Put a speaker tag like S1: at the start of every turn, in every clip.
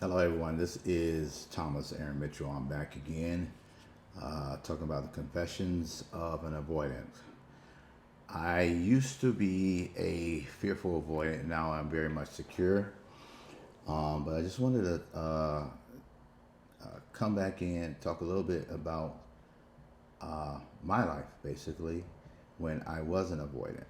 S1: Hello, everyone. This is Thomas Aaron Mitchell. I'm back again, talking about the confessions of an avoidant. I used to be a fearful avoidant. Now I'm very much secure. But I just wanted to come back in, talk a little bit about my life, basically, when I was an avoidant.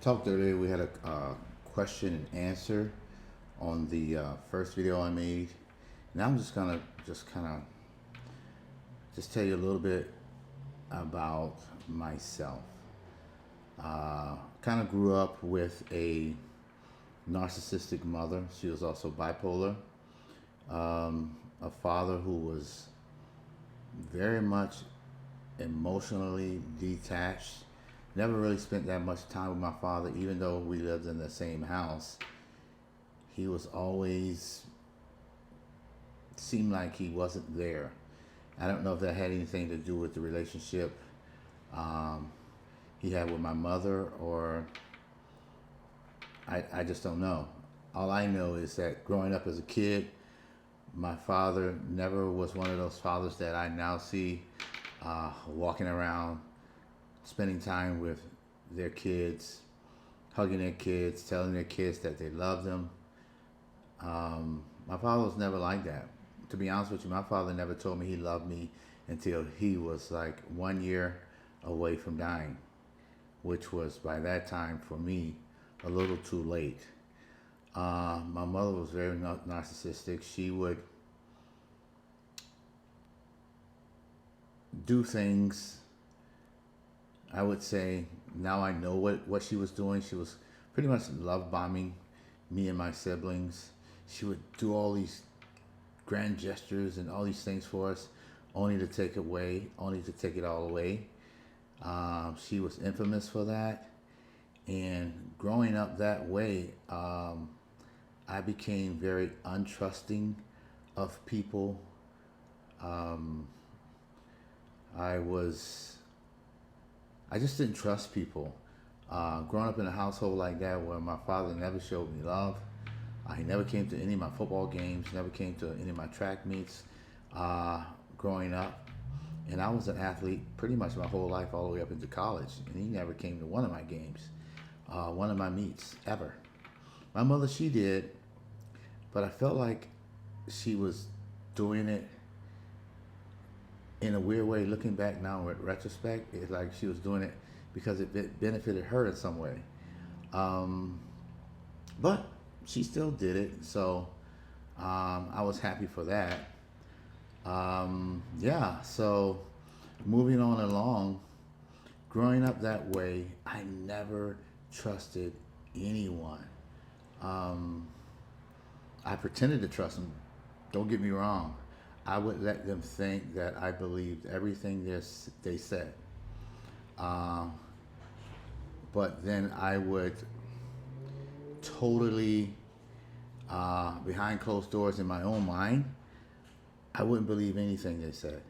S1: Talked earlier. We had a question and answer on the first video I made. Now I'm just gonna just tell you a little bit about myself. Kind of grew up with a narcissistic mother. She was also bipolar. A father who was very much emotionally detached. Never really spent that much time with my father, even though we lived in the same house. He was always seemed like he wasn't there. I don't know if that had anything to do with the relationship um, he had with my mother, or I just don't know. All I know is that growing up as a kid, my father never was one of those fathers that I now see walking around, spending time with their kids, hugging their kids, telling their kids that they love them. My father was never like that. To be honest with you, my father never told me he loved me until he was like 1 year away from dying, which was by that time for me a little too late. My mother was very narcissistic. She would do things, I would say, now I know what she was doing. She was pretty much love bombing me and my siblings. She would do all these grand gestures and all these things for us, only to take it all away. She was infamous for that. And growing up that way, I became very untrusting of people. Um, I was, I just didn't trust people. Growing up in a household like that where my father never showed me love, he never came to any of my football games, never came to any of my track meets uh, growing up. And I was an athlete pretty much my whole life, all the way up into college. And he never came to one of my games, one of my meets, ever. My mother, she did, but I felt like she was doing it in a weird way. Looking back now with retrospect, it's like she was doing it because it benefited her in some way. Um, but she still did it, so I was happy for that. Yeah, so moving on along, growing up that way, I never trusted anyone. Um, I pretended to trust them. Don't get me wrong. I would let them think that I believed everything they said. Um, but then I would totally, behind closed doors in my own mind, I wouldn't believe anything they said.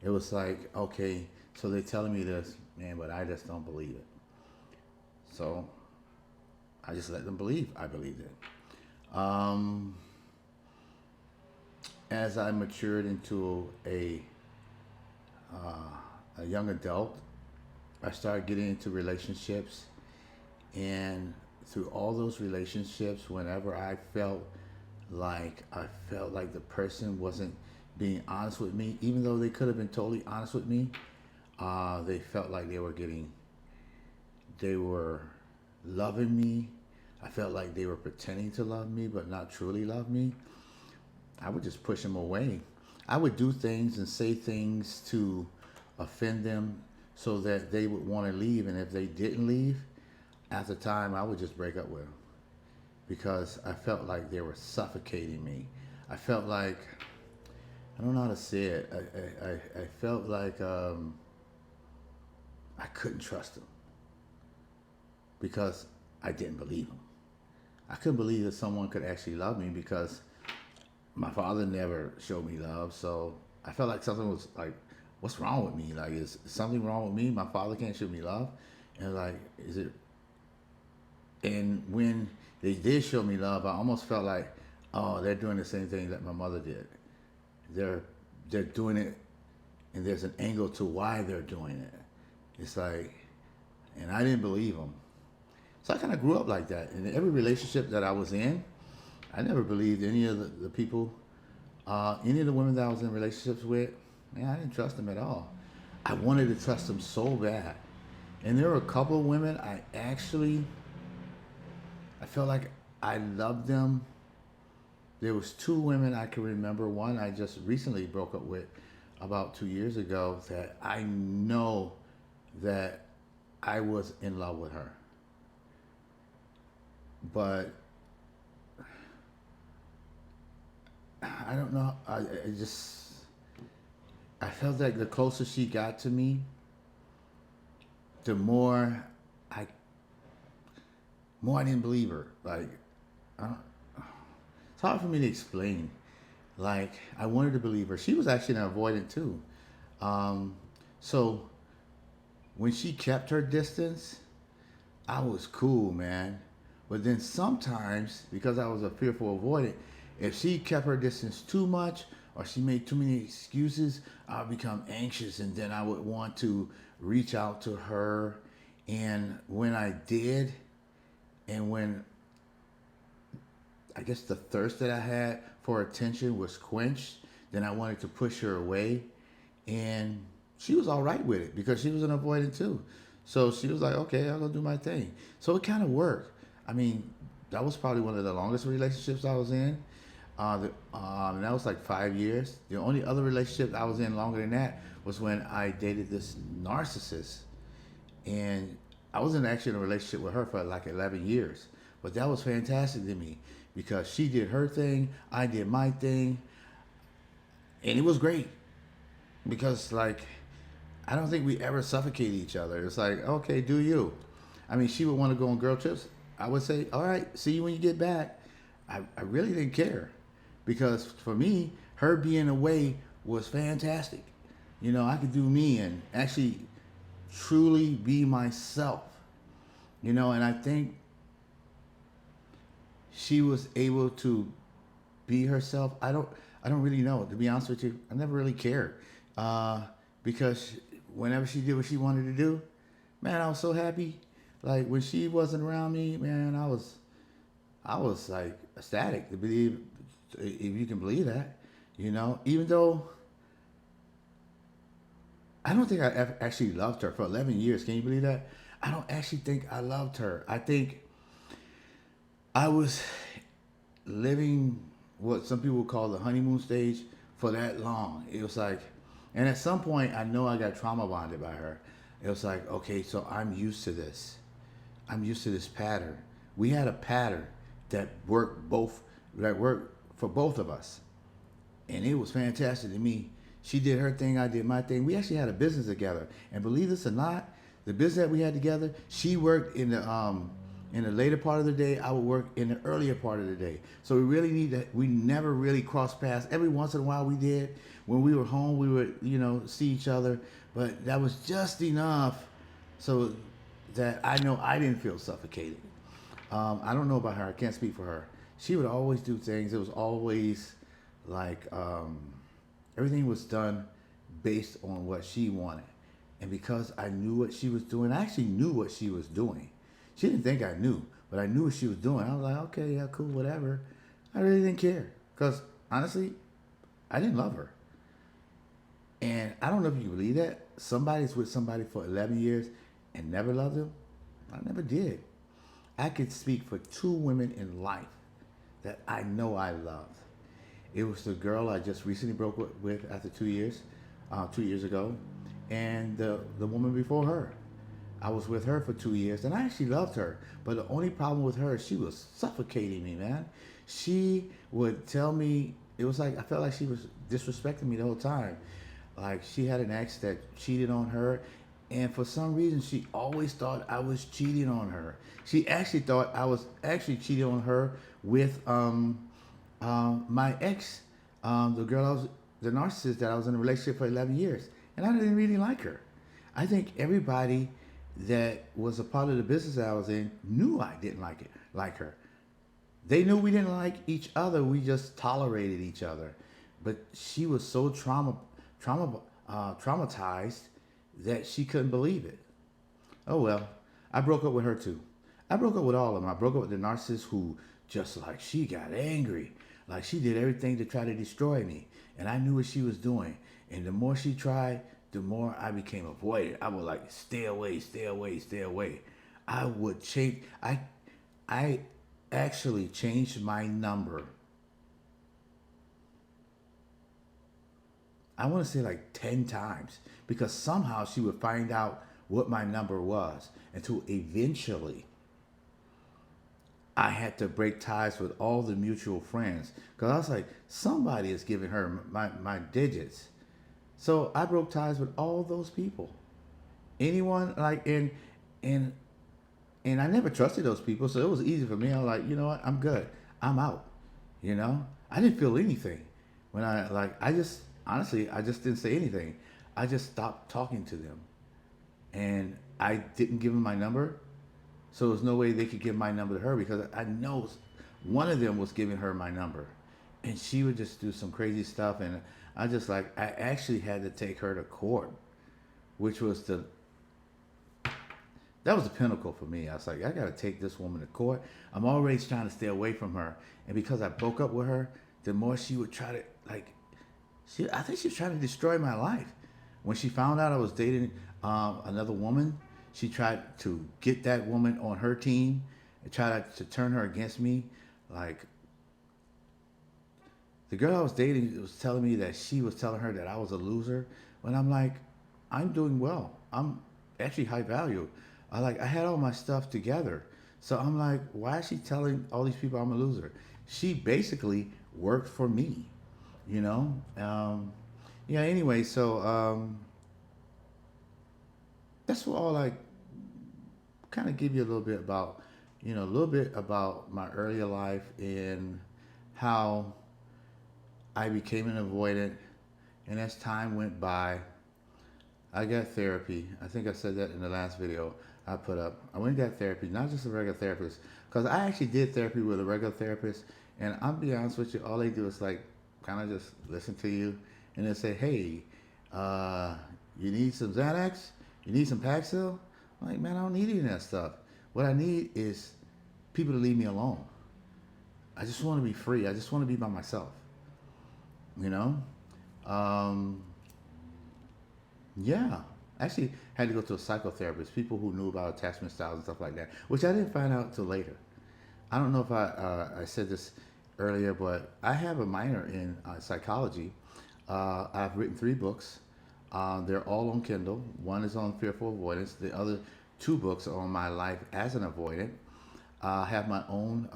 S1: It was like, okay, so they're telling me this, man, but I just don't believe it. So I just let them believe I believed it. Um, as I matured into a young adult, I started getting into relationships, and through all those relationships, whenever I felt like the person wasn't being honest with me, even though they could have been totally honest with me, they felt like they were loving me. I felt like they were pretending to love me, but not truly love me. I would just push them away. I would do things and say things to offend them so that they would want to leave. And if they didn't leave, after time, I would just break up with them because I felt like they were suffocating me. I felt like, I don't know how to say it. I felt like I couldn't trust them because I didn't believe them. I couldn't believe that someone could actually love me because my father never showed me love. So I felt like something was like, what's wrong with me? Like, is something wrong with me? My father can't show me love. And like, is it? And when they did show me love, I almost felt like, oh, they're doing the same thing that my mother did. They're they're doing it, and there's an angle to why they're doing it. It's like, and I didn't believe them. So I kind of grew up like that. In every relationship that I was in, I never believed any of the people, any of the women that I was in relationships with. Man, I didn't trust them at all. I wanted to trust them so bad. And there were a couple of women I felt like I loved them. There was two women I can remember. One I just recently broke up with about 2 years ago that I know that I was in love with her. But I don't know. I felt like the closer she got to me, the I more I didn't believe her. Like, I don't, it's hard for me to explain. Like, I wanted to believe her. She was actually an avoidant too. Um, so when she kept her distance, I was cool, man. But then sometimes, because I was a fearful avoidant, if she kept her distance too much or she made too many excuses, I would become anxious and then I would want to reach out to her. And when I did, and when I guess the thirst that I had for attention was quenched, then I wanted to push her away. And she was all right with it because she was an avoidant too. So she was like, okay, I'll go do my thing. So it kind of worked. I mean, that was probably one of the longest relationships I was in. And that was like 5 years. The only other relationship I was in longer than that was when I dated this narcissist. And I wasn't actually in a relationship with her for like 11 years. But that was fantastic to me because she did her thing, I did my thing. And it was great because, like, I don't think we ever suffocated each other. It's like, okay, do you? I mean, she would want to go on girl trips. I would say, all right, see you when you get back. I really didn't care because for me, her being away was fantastic. You know, I could do me and actually truly be myself. You know, and I think she was able to be herself. I don't really know. To be honest with you, I never really cared because whenever she did what she wanted to do, man, I was so happy. Like when she wasn't around me, man, I was like ecstatic to believe, if you can believe that, you know. Even though I don't think I ever actually loved her for 11 years. Can you believe that? I don't actually think I loved her. I think I was living what some people call the honeymoon stage for that long. It was like, and at some point, I know I got trauma bonded by her. It was like, okay, so I'm used to this. I'm used to this pattern. We had a pattern that worked for both of us, and it was fantastic to me. She did her thing, I did my thing. We actually had a business together, and believe this or not, the business that we had together, she worked in the later part of the day. I would work in the earlier part of the day. So we never really crossed paths. Every once in a while we did. When we were home, we would, you know, see each other, but that was just enough so that I know I didn't feel suffocated. I don't know about her. I can't speak for her. She would always do things. It was always like everything was done based on what she wanted. And because I knew what she was doing, I actually knew what she was doing. She didn't think I knew, but I knew what she was doing. I was like, okay, yeah, cool, whatever. I really didn't care because honestly, I didn't love her. And I don't know if you believe that. Somebody's with somebody for 11 years and never loved them. I never did. I could speak for two women in life that I know I loved. It was the girl I just recently broke with after 2 years, 2 years ago, and the woman before her. I was with her for 2 years, and I actually loved her. But the only problem with her is she was suffocating me, man. She would tell me, it was like, I felt like she was disrespecting me the whole time. Like, she had an ex that cheated on her, and for some reason, she always thought I was cheating on her. She actually thought I was actually cheating on her with my ex, the narcissist that I was in a relationship for 11 years. And I didn't really like her. I think everybody that was a part of the business that I was in knew I didn't like her. They knew we didn't like each other. We just tolerated each other. But she was so traumatized that she couldn't believe it. Oh well, I broke up with her too. I broke up with all of them. I broke up with the narcissist who just like she got angry, like she did everything to try to destroy me, and I knew what she was doing. And the more she tried, the more I became avoided. I would like stay away, stay away, stay away. I would change. I actually changed my number. I want to say like 10 times because somehow she would find out what my number was until eventually I had to break ties with all the mutual friends because I was like, somebody is giving her my digits. So I broke ties with all those people. Anyone like and and I never trusted those people, so it was easy for me. I was like, you know what, I'm good. I'm out. You know, I didn't feel anything when I like. I just honestly, I just didn't say anything. I just stopped talking to them, and I didn't give them my number. So there's no way they could give my number to her because I know one of them was giving her my number, and she would just do some crazy stuff, and I just like I actually had to take her to court, which was the that was the pinnacle for me. I was like, I got to take this woman to court. I'm always trying to stay away from her, and because I broke up with her, the more she would try to like, I think she was trying to destroy my life. When she found out I was dating another woman, she tried to get that woman on her team and try to turn her against me. Like the girl I was dating was telling me that she was telling her that I was a loser. When I'm like, I'm doing well. I'm actually high value. I had all my stuff together. So I'm like, why is she telling all these people I'm a loser? She basically worked for me, you know. Yeah. Anyway, so that's what all I kind of give you a little bit about, a little bit about my earlier life and how I became an avoidant. And as time went by, I got therapy. I think I said that in the last video I put up. I went and got therapy, not just a regular therapist, because I actually did therapy with a regular therapist. And I'll be honest with you, all they do is like kind of just listen to you and they say, hey, uh, you need some Xanax? You need some Paxil? I'm like, man, I don't need any of that stuff. What I need is people to leave me alone. I just want to be free. I just want to be by myself. You know? Um, yeah. Actually, had to go to a psychotherapist, people who knew about attachment styles and stuff like that, which I didn't find out till later. I don't know if I said this earlier, but I have a minor in psychology. I've written 3 books. They're all on Kindle. One is on fearful avoidance. The other 2 books are on my life as an avoidant. I have my own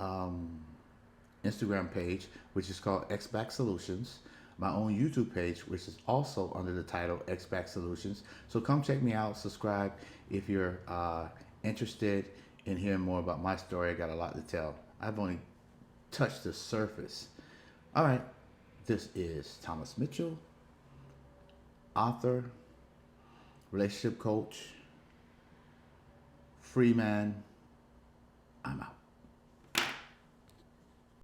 S1: Instagram page, which is called XBack Solutions. My own YouTube page, which is also under the title XBack Solutions. So come check me out, subscribe if you're interested in hearing more about my story. I got a lot to tell. I've only touched the surface. All right, this is Thomas Mitchell, author, relationship coach, free man. I'm out.